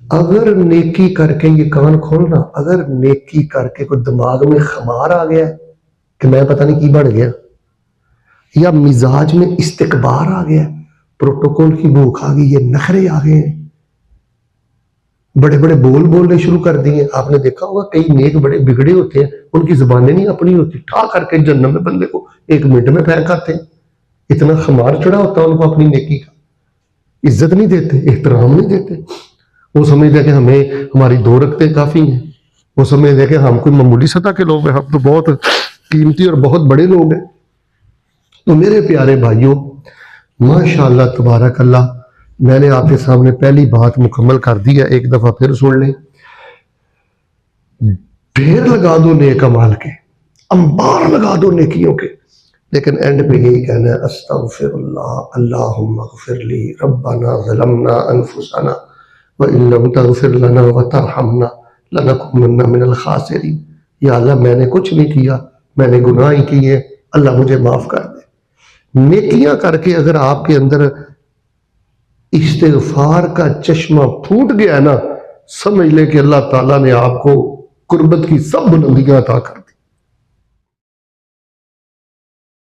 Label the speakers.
Speaker 1: अगर नेकी करके, ये कान खोलना, अगर नेकी करके कोई दिमाग में खमार आ गया कि मैं पता नहीं की बढ़ गया, या मिजाज में इस्तिकबार आ गया, प्रोटोकॉल की भूख आ गई, ये नखरे आ गए, बड़े बड़े बोल बोलने शुरू कर दिए। आपने देखा होगा कई नेक बड़े बिगड़े होते हैं, उनकी जुबानें नहीं अपनी होती, ठा करके जन्नत में बंदे को 1 मिनट में फेंक आते हैं। इतना खमार चढ़ा होता है उनको अपनी नेकी का, इज्जत नहीं देते, एहतराम नहीं देते। वो समझते हैं कि हमें हमारी 2 रखते काफी हैं, वो समझते हैं कि हम कोई मामूली सतह के लोग हैं, हम तो बहुत कीमती और बहुत बड़े लोग हैं। तो मेरे प्यारे भाइयों, माशाअल्लाह तबारक अल्लाह, मैंने आपके सामने पहली बात मुकम्मल कर दी है, एक दफा फिर सुन लें। ढेर लगा दो नेक अमाल के, अंबार लगा दो नेकियों के, लेकिन एंड पे यही कहना है अस्तगफिरुल्लाह अल्लाहुम्मा गफिरली रब्बना ज़लमना अनफुसना व इन लम तगफिर लना व तरहमना लनकुनन्ना मिनल खासिरीन। या अल्लाह मैंने कुछ नहीं किया, मैंने गुनाह ही किए, अल्लाह मुझे माफ कर दे। नेकियां करके अगर आपके अंदर इस्तिगफार का चश्मा फूट गया ना, समझ ले कि अल्लाह ताला ने आपको कुर्बत की सब बुलंदियां अता कर